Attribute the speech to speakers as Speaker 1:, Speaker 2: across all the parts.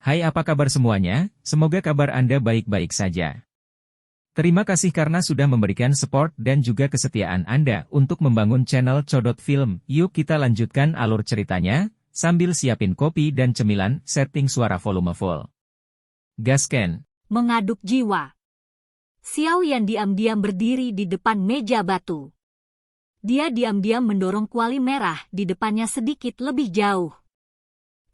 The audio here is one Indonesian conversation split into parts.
Speaker 1: Hai, apa kabar semuanya? Semoga kabar Anda baik-baik saja. Terima kasih karena sudah memberikan support dan juga kesetiaan Anda untuk membangun channel Codot Film. Yuk kita lanjutkan alur ceritanya, sambil siapin kopi dan cemilan, setting suara volume full. Gasken.
Speaker 2: Mengaduk jiwa. Xiao Yan diam-diam berdiri di depan meja batu. Dia diam-diam mendorong kuali merah di depannya sedikit lebih jauh.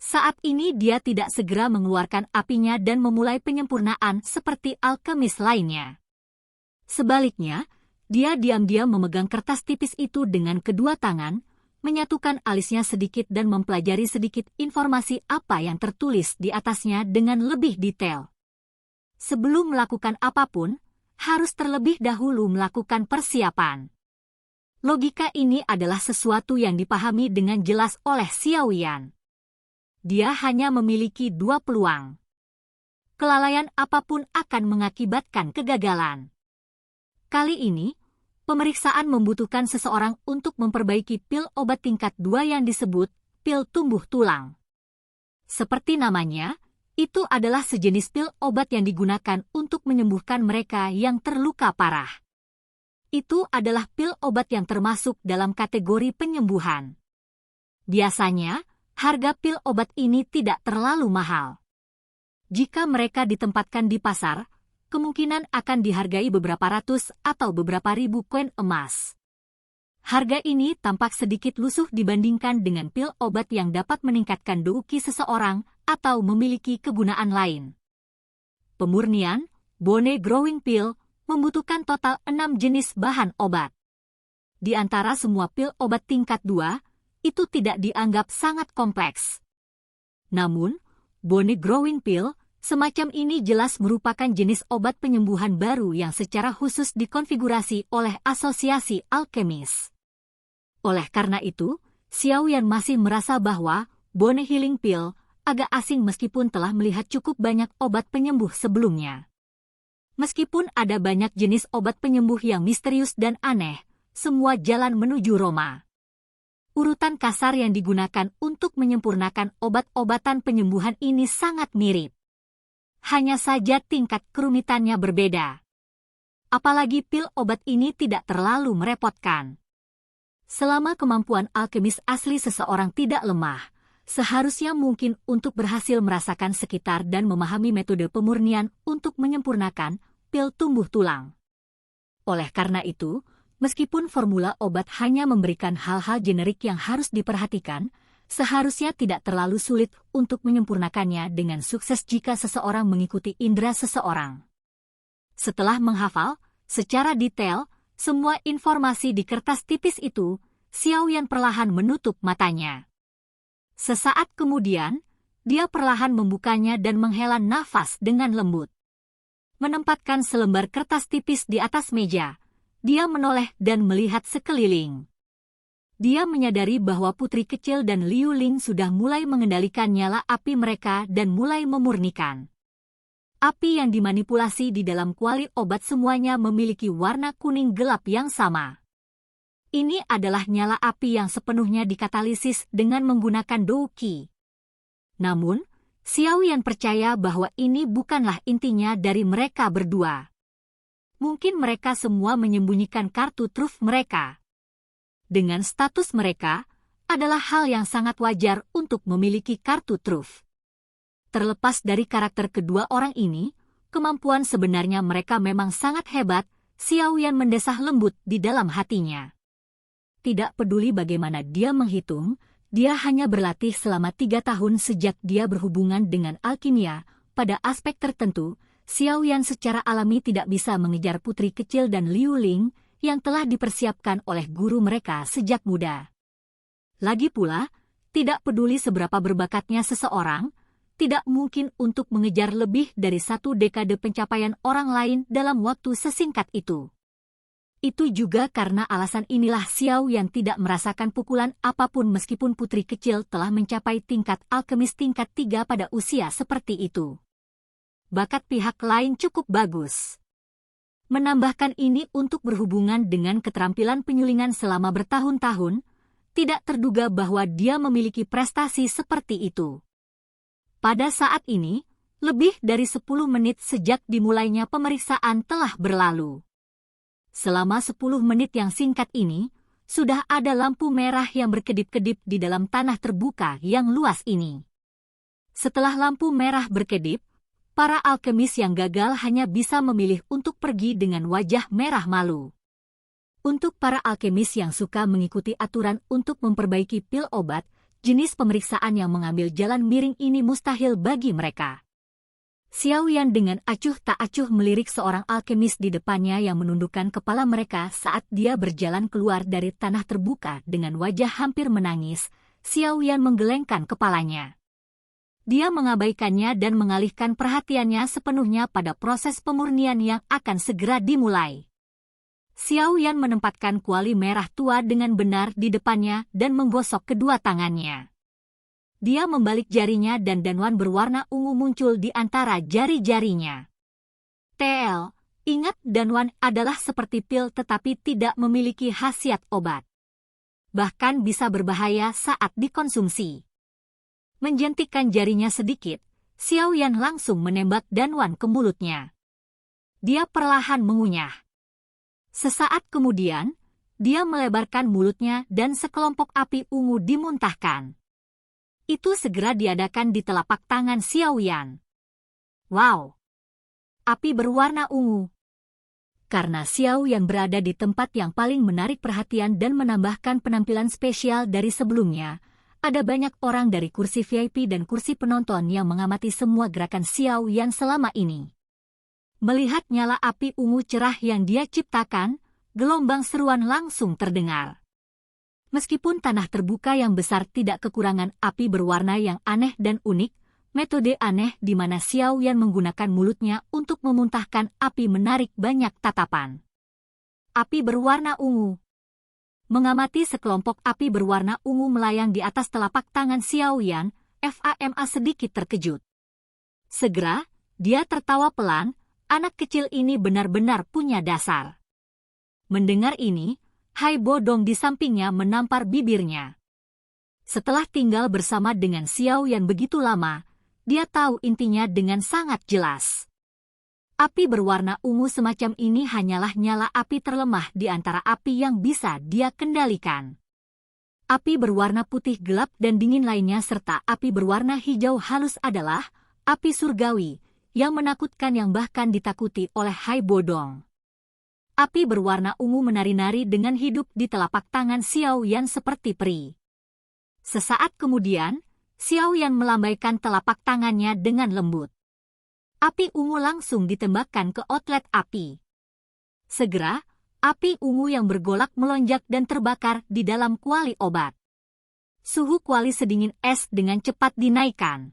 Speaker 2: Saat ini dia tidak segera mengeluarkan apinya dan memulai penyempurnaan seperti alkemis lainnya. Sebaliknya, dia diam-diam memegang kertas tipis itu dengan kedua tangan, menyatukan alisnya sedikit dan mempelajari sedikit informasi apa yang tertulis di atasnya dengan lebih detail. Sebelum melakukan apapun, harus terlebih dahulu melakukan persiapan. Logika ini adalah sesuatu yang dipahami dengan jelas oleh Xiao Yan. Dia hanya memiliki dua peluang. Kelalaian apapun akan mengakibatkan kegagalan. Kali ini, pemeriksaan membutuhkan seseorang untuk memperbaiki pil obat tingkat 2 yang disebut pil tumbuh tulang. Seperti namanya, itu adalah sejenis pil obat yang digunakan untuk menyembuhkan mereka yang terluka parah. Itu adalah pil obat yang termasuk dalam kategori penyembuhan. Biasanya, harga pil obat ini tidak terlalu mahal. Jika mereka ditempatkan di pasar, kemungkinan akan dihargai beberapa ratus atau beberapa ribu koin emas. Harga ini tampak sedikit lusuh dibandingkan dengan pil obat yang dapat meningkatkan douki seseorang atau memiliki kegunaan lain. Pemurnian, Bone Growing Pill, membutuhkan total 6 jenis bahan obat. Di antara semua pil obat tingkat 2, itu tidak dianggap sangat kompleks. Namun, Bone Growing Pill, semacam ini jelas merupakan jenis obat penyembuhan baru yang secara khusus dikonfigurasi oleh asosiasi alkemis. Oleh karena itu, Xiao Yan masih merasa bahwa Bone Healing Pill agak asing meskipun telah melihat cukup banyak obat penyembuh sebelumnya. Meskipun ada banyak jenis obat penyembuh yang misterius dan aneh, semua jalan menuju Roma. Urutan kasar yang digunakan untuk menyempurnakan obat-obatan penyembuhan ini sangat mirip. Hanya saja tingkat kerumitannya berbeda. Apalagi pil obat ini tidak terlalu merepotkan. Selama kemampuan alkemis asli seseorang tidak lemah, seharusnya mungkin untuk berhasil merasakan sekitar dan memahami metode pemurnian untuk menyempurnakan pil tumbuh tulang. Oleh karena itu, meskipun formula obat hanya memberikan hal-hal generik yang harus diperhatikan, seharusnya tidak terlalu sulit untuk menyempurnakannya dengan sukses jika seseorang mengikuti indera seseorang. Setelah menghafal, secara detail, semua informasi di kertas tipis itu, Xiao Yan perlahan menutup matanya. Sesaat kemudian, dia perlahan membukanya dan menghela nafas dengan lembut. Menempatkan selembar kertas tipis di atas meja, dia menoleh dan melihat sekeliling. Dia menyadari bahwa putri kecil dan Liu Ling sudah mulai mengendalikan nyala api mereka dan mulai memurnikan. Api yang dimanipulasi di dalam kuali obat semuanya memiliki warna kuning gelap yang sama. Ini adalah nyala api yang sepenuhnya dikatalisis dengan menggunakan douki. Namun, Xiao Yan percaya bahwa ini bukanlah intinya dari mereka berdua. Mungkin mereka semua menyembunyikan kartu truf mereka. Dengan status mereka, adalah hal yang sangat wajar untuk memiliki kartu truf. Terlepas dari karakter kedua orang ini, kemampuan sebenarnya mereka memang sangat hebat, Xiao Yan mendesah lembut di dalam hatinya. Tidak peduli bagaimana dia menghitung, dia hanya berlatih selama 3 tahun sejak dia berhubungan dengan alkimia. Pada aspek tertentu, Xiao Yan secara alami tidak bisa mengejar putri kecil dan Liu Ling yang telah dipersiapkan oleh guru mereka sejak muda. Lagi pula, tidak peduli seberapa berbakatnya seseorang, tidak mungkin untuk mengejar lebih dari 1 dekade pencapaian orang lain dalam waktu sesingkat itu. Itu juga karena alasan inilah Xiao Yan tidak merasakan pukulan apapun meskipun putri kecil telah mencapai tingkat alkemis tingkat 3 pada usia seperti itu. Bakat pihak lain cukup bagus. Menambahkan ini untuk berhubungan dengan keterampilan penyulingan selama bertahun-tahun, tidak terduga bahwa dia memiliki prestasi seperti itu. Pada saat ini, lebih dari 10 menit sejak dimulainya pemeriksaan telah berlalu. Selama 10 menit yang singkat ini, sudah ada lampu merah yang berkedip-kedip di dalam tanah terbuka yang luas ini. Setelah lampu merah berkedip, para alkemis yang gagal hanya bisa memilih untuk pergi dengan wajah merah malu. Untuk para alkemis yang suka mengikuti aturan untuk memperbaiki pil obat, jenis pemeriksaan yang mengambil jalan miring ini mustahil bagi mereka. Xiao Yan dengan acuh tak acuh melirik seorang alkemis di depannya yang menundukkan kepala mereka saat dia berjalan keluar dari tanah terbuka dengan wajah hampir menangis. Xiao Yan menggelengkan kepalanya. Dia mengabaikannya dan mengalihkan perhatiannya sepenuhnya pada proses pemurnian yang akan segera dimulai. Xiao Yan menempatkan kuali merah tua dengan benar di depannya dan menggosok kedua tangannya. Dia membalik jarinya dan danwan berwarna ungu muncul di antara jari-jarinya. TL, ingat danwan adalah seperti pil tetapi tidak memiliki khasiat obat. Bahkan bisa berbahaya saat dikonsumsi. Menjentikkan jarinya sedikit, Xiao Yan langsung menembak danwan ke mulutnya. Dia perlahan mengunyah. Sesaat kemudian, dia melebarkan mulutnya dan sekelompok api ungu dimuntahkan. Itu segera diadakan di telapak tangan Xiao Yan. Wow! Api berwarna ungu. Karena Xiao Yan berada di tempat yang paling menarik perhatian dan menambahkan penampilan spesial dari sebelumnya, ada banyak orang dari kursi VIP dan kursi penonton yang mengamati semua gerakan Xiao Yan selama ini. Melihat nyala api ungu cerah yang dia ciptakan, gelombang seruan langsung terdengar. Meskipun tanah terbuka yang besar tidak kekurangan api berwarna yang aneh dan unik, metode aneh di mana Xiao Yan menggunakan mulutnya untuk memuntahkan api menarik banyak tatapan. Api berwarna ungu. Mengamati sekelompok api berwarna ungu melayang di atas telapak tangan Xiao Yan, FAMA sedikit terkejut. Segera, dia tertawa pelan. Anak kecil ini benar-benar punya dasar. Mendengar ini, Hai Bodong di sampingnya menampar bibirnya. Setelah tinggal bersama dengan Xiao Yan begitu lama, dia tahu intinya dengan sangat jelas. Api berwarna ungu semacam ini hanyalah nyala api terlemah di antara api yang bisa dia kendalikan. Api berwarna putih gelap dan dingin lainnya serta api berwarna hijau halus adalah api surgawi, yang menakutkan yang bahkan ditakuti oleh Hai Bodong. Api berwarna ungu menari-nari dengan hidup di telapak tangan Xiao Yan seperti peri. Sesaat kemudian, Xiao Yan melambaikan telapak tangannya dengan lembut. Api ungu langsung ditembakkan ke outlet api. Segera, api ungu yang bergolak melonjak dan terbakar di dalam kuali obat. Suhu kuali sedingin es dengan cepat dinaikkan.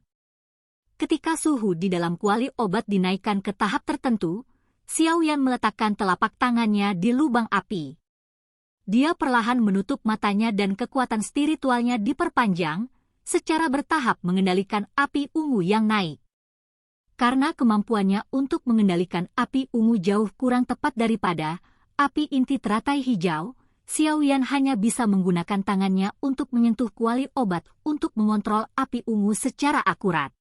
Speaker 2: Ketika suhu di dalam kuali obat dinaikkan ke tahap tertentu, Xiao Yan meletakkan telapak tangannya di lubang api. Dia perlahan menutup matanya dan kekuatan spiritualnya diperpanjang, secara bertahap mengendalikan api ungu yang naik. Karena kemampuannya untuk mengendalikan api ungu jauh kurang tepat daripada api inti teratai hijau, Xiao Yan hanya bisa menggunakan tangannya untuk menyentuh kuali obat untuk mengontrol api ungu secara akurat.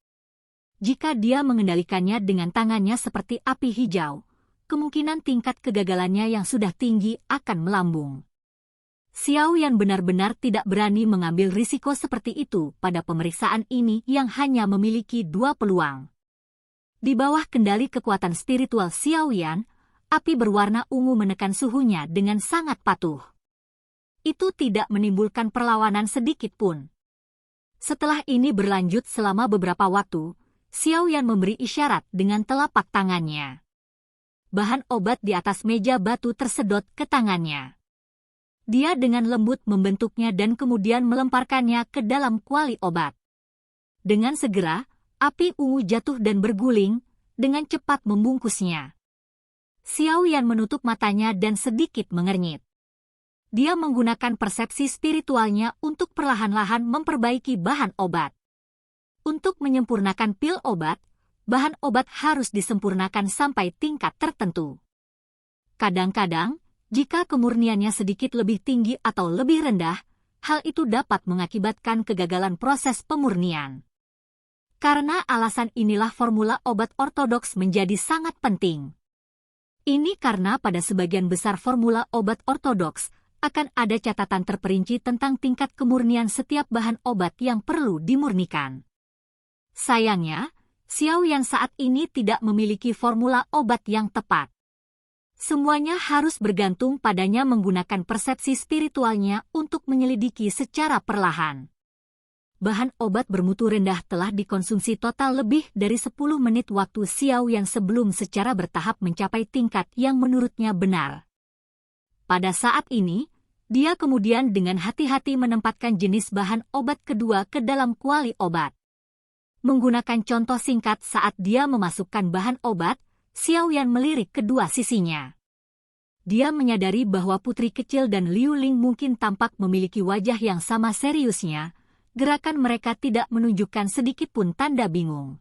Speaker 2: Jika dia mengendalikannya dengan tangannya seperti api hijau, kemungkinan tingkat kegagalannya yang sudah tinggi akan melambung. Xiao Yan benar-benar tidak berani mengambil risiko seperti itu pada pemeriksaan ini yang hanya memiliki 2 peluang. Di bawah kendali kekuatan spiritual Xiao Yan, api berwarna ungu menekan suhunya dengan sangat patuh. Itu tidak menimbulkan perlawanan sedikit pun. Setelah ini berlanjut selama beberapa waktu, Xiao Yan memberi isyarat dengan telapak tangannya. Bahan obat di atas meja batu tersedot ke tangannya. Dia dengan lembut membentuknya dan kemudian melemparkannya ke dalam kuali obat. Dengan segera, api ungu jatuh dan berguling, dengan cepat membungkusnya. Xiao Yan menutup matanya dan sedikit mengernyit. Dia menggunakan persepsi spiritualnya untuk perlahan-lahan memperbaiki bahan obat. Untuk menyempurnakan pil obat, bahan obat harus disempurnakan sampai tingkat tertentu. Kadang-kadang, jika kemurniannya sedikit lebih tinggi atau lebih rendah, hal itu dapat mengakibatkan kegagalan proses pemurnian. Karena alasan inilah formula obat ortodoks menjadi sangat penting. Ini karena pada sebagian besar formula obat ortodoks, akan ada catatan terperinci tentang tingkat kemurnian setiap bahan obat yang perlu dimurnikan. Sayangnya, Xiaoyan saat ini tidak memiliki formula obat yang tepat. Semuanya harus bergantung padanya menggunakan persepsi spiritualnya untuk menyelidiki secara perlahan. Bahan obat bermutu rendah telah dikonsumsi total lebih dari 10 menit waktu Xiaoyan sebelum secara bertahap mencapai tingkat yang menurutnya benar. Pada saat ini, dia kemudian dengan hati-hati menempatkan jenis bahan obat kedua ke dalam kuali obat. Menggunakan contoh singkat saat dia memasukkan bahan obat, Xiaoyan melirik kedua sisinya. Dia menyadari bahwa putri kecil dan Liu Ling mungkin tampak memiliki wajah yang sama seriusnya. Gerakan mereka tidak menunjukkan sedikitpun tanda bingung.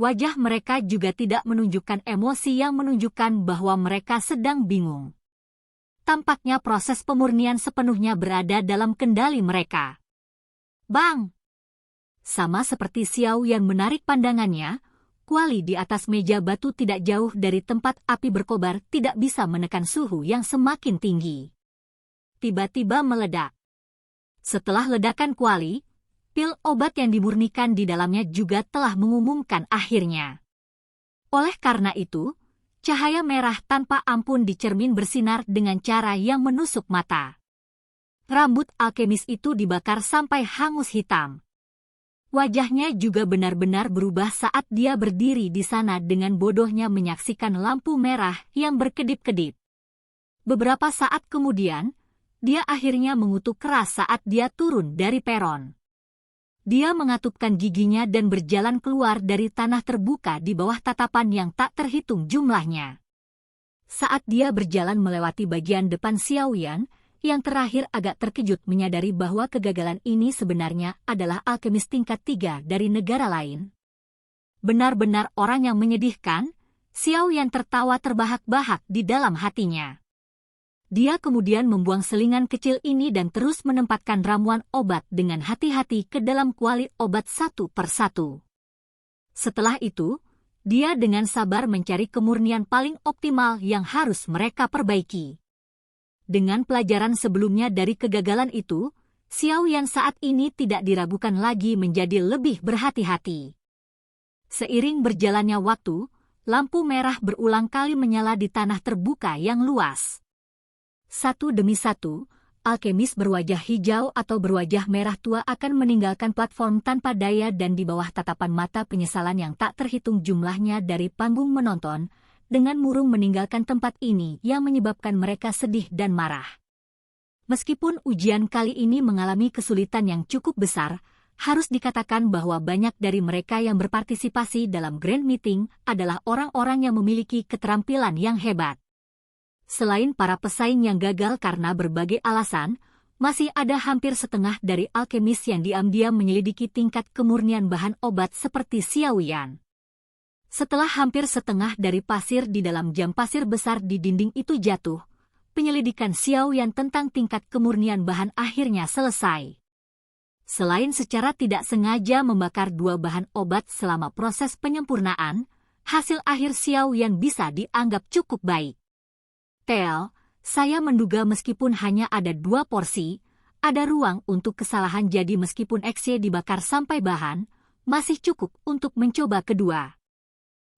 Speaker 2: Wajah mereka juga tidak menunjukkan emosi yang menunjukkan bahwa mereka sedang bingung. Tampaknya proses pemurnian sepenuhnya berada dalam kendali mereka. Bang! Sama seperti Xiaoyan menarik pandangannya, kuali di atas meja batu tidak jauh dari tempat api berkobar tidak bisa menekan suhu yang semakin tinggi. Tiba-tiba meledak. Setelah ledakan kuali, pil obat yang dimurnikan di dalamnya juga telah mengumumkan akhirnya. Oleh karena itu, cahaya merah tanpa ampun di cermin bersinar dengan cara yang menusuk mata. Rambut alkemis itu dibakar sampai hangus hitam. Wajahnya juga benar-benar berubah saat dia berdiri di sana dengan bodohnya menyaksikan lampu merah yang berkedip-kedip. Beberapa saat kemudian, dia akhirnya mengutuk keras saat dia turun dari peron. Dia mengatupkan giginya dan berjalan keluar dari tanah terbuka di bawah tatapan yang tak terhitung jumlahnya. Saat dia berjalan melewati bagian depan Xiaoyan, yang terakhir agak terkejut menyadari bahwa kegagalan ini sebenarnya adalah alkemis tingkat 3 dari negara lain. Benar-benar orang yang menyedihkan, Xiaoyan tertawa terbahak-bahak di dalam hatinya. Dia kemudian membuang selingan kecil ini dan terus menempatkan ramuan obat dengan hati-hati ke dalam kuali obat satu per satu. Setelah itu, dia dengan sabar mencari kemurnian paling optimal yang harus mereka perbaiki. Dengan pelajaran sebelumnya dari kegagalan itu, Xiaoyan saat ini tidak diragukan lagi menjadi lebih berhati-hati. Seiring berjalannya waktu, lampu merah berulang kali menyala di tanah terbuka yang luas. Satu demi satu, alkemis berwajah hijau atau berwajah merah tua akan meninggalkan platform tanpa daya dan di bawah tatapan mata penyesalan yang tak terhitung jumlahnya dari panggung menonton, dengan murung meninggalkan tempat ini yang menyebabkan mereka sedih dan marah. Meskipun ujian kali ini mengalami kesulitan yang cukup besar, harus dikatakan bahwa banyak dari mereka yang berpartisipasi dalam Grand Meeting adalah orang-orang yang memiliki keterampilan yang hebat. Selain para pesaing yang gagal karena berbagai alasan, masih ada hampir setengah dari alkemis yang diam-diam menyelidiki tingkat kemurnian bahan obat seperti Xiaoyan. Setelah hampir setengah dari pasir di dalam jam pasir besar di dinding itu jatuh, penyelidikan Xiaoyan tentang tingkat kemurnian bahan akhirnya selesai. Selain secara tidak sengaja membakar 2 bahan obat selama proses penyempurnaan, hasil akhir Xiaoyan bisa dianggap cukup baik. Tel, saya menduga meskipun hanya ada 2 porsi, ada ruang untuk kesalahan jadi meskipun XY dibakar sampai bahan, masih cukup untuk mencoba kedua.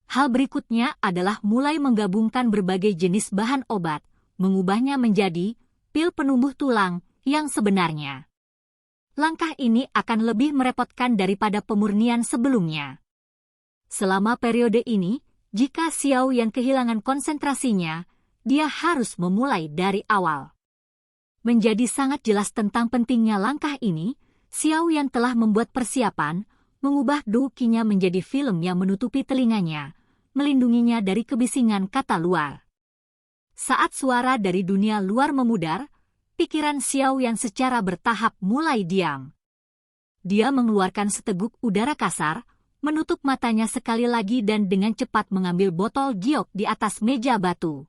Speaker 2: Hal berikutnya adalah mulai menggabungkan berbagai jenis bahan obat, mengubahnya menjadi pil penumbuh tulang yang sebenarnya. Langkah ini akan lebih merepotkan daripada pemurnian sebelumnya. Selama periode ini, jika Xiaoyan kehilangan konsentrasinya, dia harus memulai dari awal. Menjadi sangat jelas tentang pentingnya langkah ini, Xiaoyan telah membuat persiapan, mengubah doukinya menjadi film yang menutupi telinganya, melindunginya dari kebisingan kata luar. Saat suara dari dunia luar memudar, pikiran Xiaoyan secara bertahap mulai diam. Dia mengeluarkan seteguk udara kasar, menutup matanya sekali lagi dan dengan cepat mengambil botol giok di atas meja batu.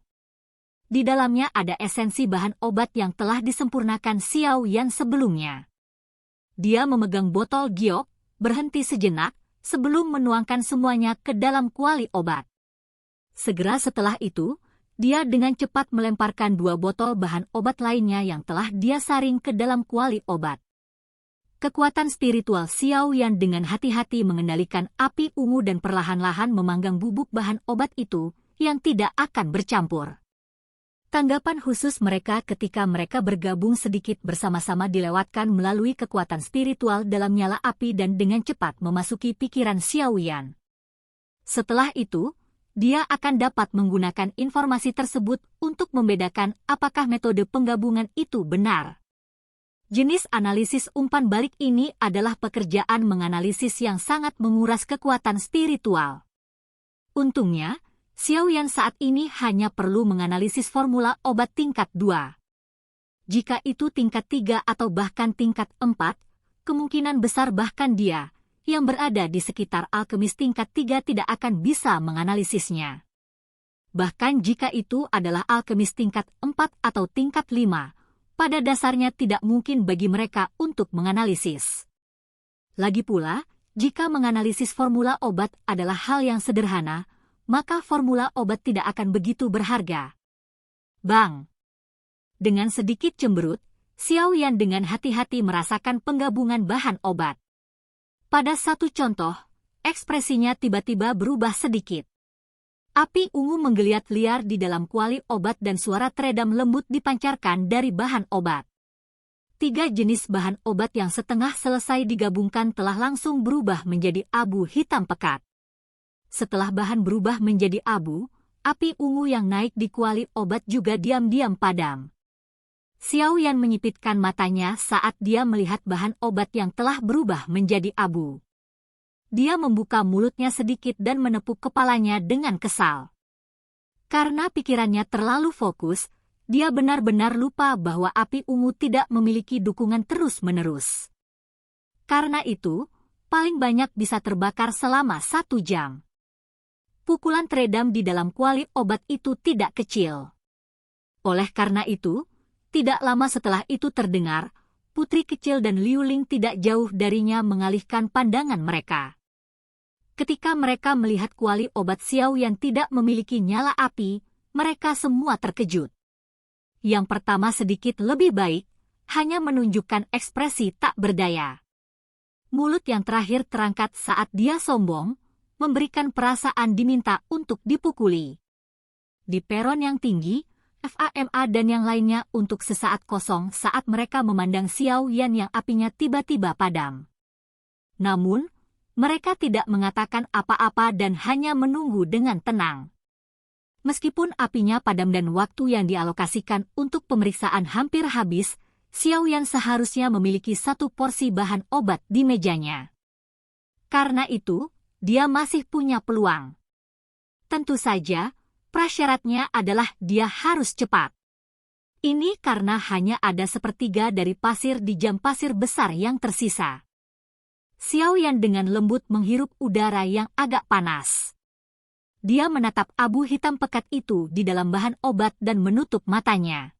Speaker 2: Di dalamnya ada esensi bahan obat yang telah disempurnakan Xiaoyan sebelumnya. Dia memegang botol giok, berhenti sejenak, sebelum menuangkan semuanya ke dalam kuali obat. Segera setelah itu, dia dengan cepat melemparkan 2 botol bahan obat lainnya yang telah dia saring ke dalam kuali obat. Kekuatan spiritual Xiao Yan dengan hati-hati mengendalikan api ungu dan perlahan-lahan memanggang bubuk bahan obat itu yang tidak akan bercampur. Tanggapan khusus mereka ketika mereka bergabung sedikit bersama-sama dilewatkan melalui kekuatan spiritual dalam nyala api dan dengan cepat memasuki pikiran Xiao Yan. Setelah itu, dia akan dapat menggunakan informasi tersebut untuk membedakan apakah metode penggabungan itu benar. Jenis analisis umpan balik ini adalah pekerjaan menganalisis yang sangat menguras kekuatan spiritual. Untungnya, Xiao Yan saat ini hanya perlu menganalisis formula obat tingkat 2. Jika itu tingkat 3 atau bahkan tingkat 4, kemungkinan besar bahkan dia, yang berada di sekitar alkemis tingkat 3 tidak akan bisa menganalisisnya. Bahkan jika itu adalah alkemis tingkat 4 atau tingkat 5, pada dasarnya tidak mungkin bagi mereka untuk menganalisis. Lagi pula, jika menganalisis formula obat adalah hal yang sederhana, maka formula obat tidak akan begitu berharga. Bang! Dengan sedikit cemberut, Xiao Yan dengan hati-hati merasakan penggabungan bahan obat. Pada satu contoh, ekspresinya tiba-tiba berubah sedikit. Api ungu menggeliat liar di dalam kuali obat dan suara teredam lembut dipancarkan dari bahan obat. 3 jenis bahan obat yang setengah selesai digabungkan telah langsung berubah menjadi abu hitam pekat. Setelah bahan berubah menjadi abu, api ungu yang naik di kuali obat juga diam-diam padam. Xiao Yan menyipitkan matanya saat dia melihat bahan obat yang telah berubah menjadi abu. Dia membuka mulutnya sedikit dan menepuk kepalanya dengan kesal. Karena pikirannya terlalu fokus, dia benar-benar lupa bahwa api ungu tidak memiliki dukungan terus-menerus. Karena itu, paling banyak bisa terbakar selama 1 jam. Pukulan teredam di dalam kuali obat itu tidak kecil. Oleh karena itu, tidak lama setelah itu terdengar, putri kecil dan Liu Ling tidak jauh darinya mengalihkan pandangan mereka. Ketika mereka melihat kuali obat Xiao yang tidak memiliki nyala api, mereka semua terkejut. Yang pertama sedikit lebih baik, hanya menunjukkan ekspresi tak berdaya. Mulut yang terakhir terangkat saat dia sombong, memberikan perasaan diminta untuk dipukuli. Di peron yang tinggi, FAMA dan yang lainnya untuk sesaat kosong saat mereka memandang Xiao Yan yang apinya tiba-tiba padam. Namun, mereka tidak mengatakan apa-apa dan hanya menunggu dengan tenang. Meskipun apinya padam dan waktu yang dialokasikan untuk pemeriksaan hampir habis, Xiao Yan seharusnya memiliki 1 porsi bahan obat di mejanya. Karena itu, dia masih punya peluang. Tentu saja, prasyaratnya adalah dia harus cepat. Ini karena hanya ada 1/3 dari pasir di jam pasir besar yang tersisa. Xiao Yan dengan lembut menghirup udara yang agak panas. Dia menatap abu hitam pekat itu di dalam bahan obat dan menutup matanya.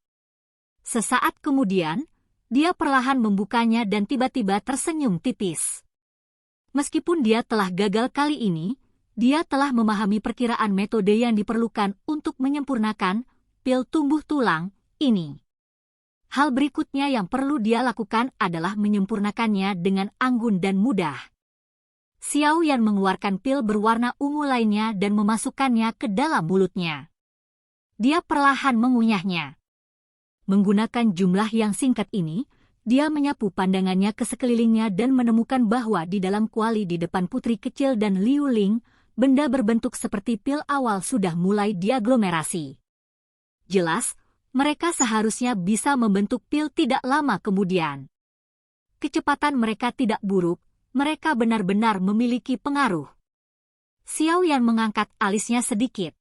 Speaker 2: Sesaat kemudian, dia perlahan membukanya dan tiba-tiba tersenyum tipis. Meskipun dia telah gagal kali ini, dia telah memahami perkiraan metode yang diperlukan untuk menyempurnakan pil tumbuh tulang ini. Hal berikutnya yang perlu dia lakukan adalah menyempurnakannya dengan anggun dan mudah. Xiao Yan mengeluarkan pil berwarna ungu lainnya dan memasukkannya ke dalam mulutnya. Dia perlahan mengunyahnya. Menggunakan jumlah yang singkat ini, dia menyapu pandangannya ke sekelilingnya dan menemukan bahwa di dalam kuali di depan putri kecil dan Liu Ling, benda berbentuk seperti pil awal sudah mulai diaglomerasi. Jelas, mereka seharusnya bisa membentuk pil tidak lama kemudian. Kecepatan mereka tidak buruk, mereka benar-benar memiliki pengaruh. Xiao Yan mengangkat alisnya sedikit.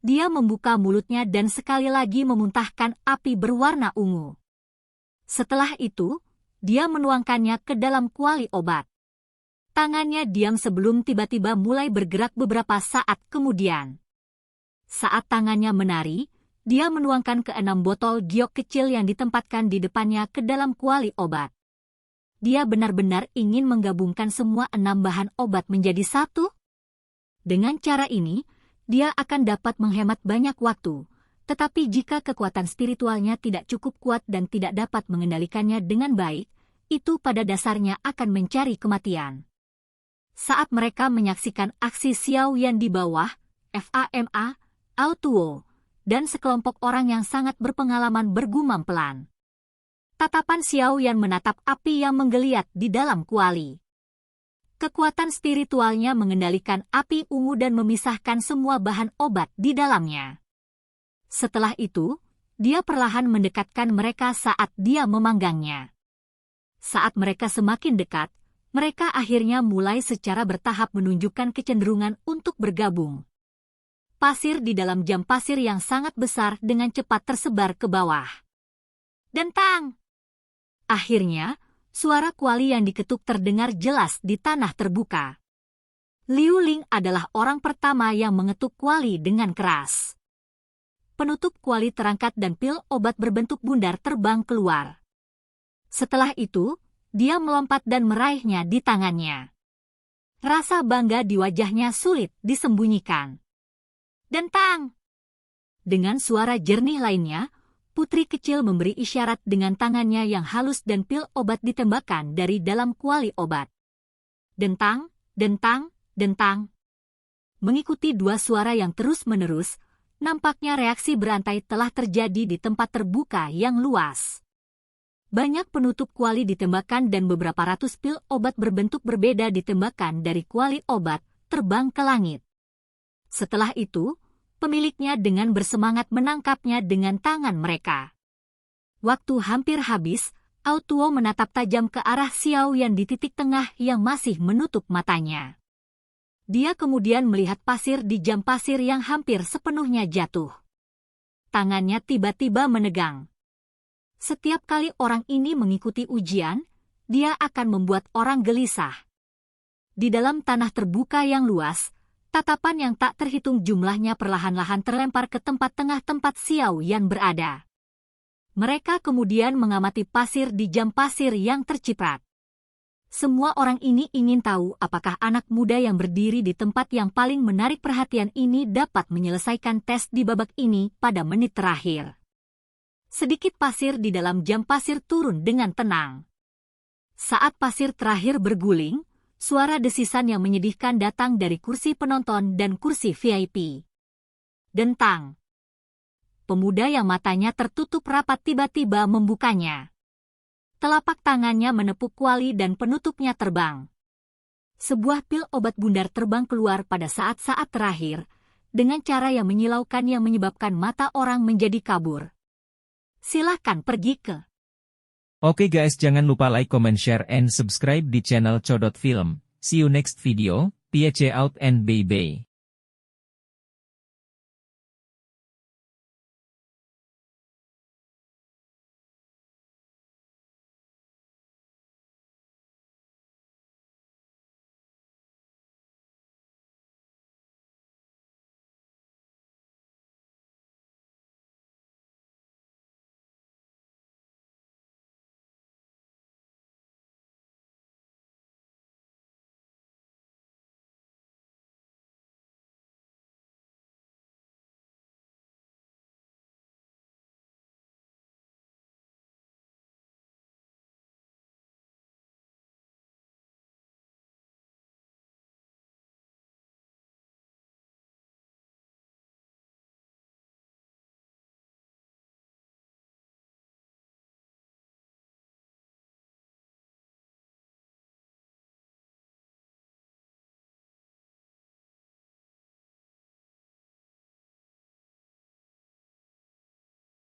Speaker 2: Dia membuka mulutnya dan sekali lagi memuntahkan api berwarna ungu. Setelah itu, dia menuangkannya ke dalam kuali obat. Tangannya diam sebelum tiba-tiba mulai bergerak beberapa saat kemudian. Saat tangannya menari, dia menuangkan ke 6 botol giok kecil yang ditempatkan di depannya ke dalam kuali obat. dia benar-benar ingin menggabungkan semua 6 bahan obat menjadi satu? Dengan cara ini, dia akan dapat menghemat banyak waktu. Tetapi jika kekuatan spiritualnya tidak cukup kuat dan tidak dapat mengendalikannya dengan baik, itu pada dasarnya akan mencari kematian. Saat mereka menyaksikan aksi Xiao Yan di bawah, FAMA, Autuo, dan sekelompok orang yang sangat berpengalaman bergumam pelan. Tatapan Xiao Yan menatap api yang menggeliat di dalam kuali. Kekuatan spiritualnya mengendalikan api ungu dan memisahkan semua bahan obat di dalamnya. Setelah itu, dia perlahan mendekatkan mereka saat dia memanggangnya. Saat mereka semakin dekat, mereka akhirnya mulai secara bertahap menunjukkan kecenderungan untuk bergabung. Pasir di dalam jam pasir yang sangat besar dengan cepat tersebar ke bawah. Dentang! Akhirnya, suara kuali yang diketuk terdengar jelas di tanah terbuka. Liu Ling adalah orang pertama yang mengetuk kuali dengan keras. Penutup kuali terangkat dan pil obat berbentuk bundar terbang keluar. Setelah itu, dia melompat dan meraihnya di tangannya. Rasa bangga di wajahnya sulit disembunyikan. Dentang! Dengan suara jernih lainnya, putri kecil memberi isyarat dengan tangannya yang halus dan pil obat ditembakkan dari dalam kuali obat. Dentang, dentang, dentang. Mengikuti dua suara yang terus-menerus, nampaknya reaksi berantai telah terjadi di tempat terbuka yang luas. Banyak penutup kuali ditembakkan dan beberapa ratus pil obat berbentuk berbeda ditembakkan dari kuali obat, terbang ke langit. Setelah itu, pemiliknya dengan bersemangat menangkapnya dengan tangan mereka. Waktu hampir habis, Autuo menatap tajam ke arah Xiao Yan di titik tengah yang masih menutup matanya. Dia kemudian melihat pasir di jam pasir yang hampir sepenuhnya jatuh. Tangannya tiba-tiba menegang. Setiap kali orang ini mengikuti ujian, dia akan membuat orang gelisah. Di dalam tanah terbuka yang luas, tatapan yang tak terhitung jumlahnya perlahan-lahan terlempar ke tempat tengah tempat Xiao Yan berada. Mereka kemudian mengamati pasir di jam pasir yang terciprat. Semua orang ini ingin tahu apakah anak muda yang berdiri di tempat yang paling menarik perhatian ini dapat menyelesaikan tes di babak ini pada menit terakhir. Sedikit pasir di dalam jam pasir turun dengan tenang. Saat pasir terakhir berguling, suara desisan yang menyedihkan datang dari kursi penonton dan kursi VIP. Dentang. Pemuda yang matanya tertutup rapat tiba-tiba membukanya. Telapak tangannya menepuk kuali dan penutupnya terbang. Sebuah pil obat bundar terbang keluar pada saat-saat terakhir, dengan cara yang menyilaukan yang menyebabkan mata orang menjadi kabur. Silahkan pergi ke.
Speaker 1: Oke guys, jangan lupa like, comment, share, and subscribe di channel Codot Film. See you next video, peace out and bye-bye.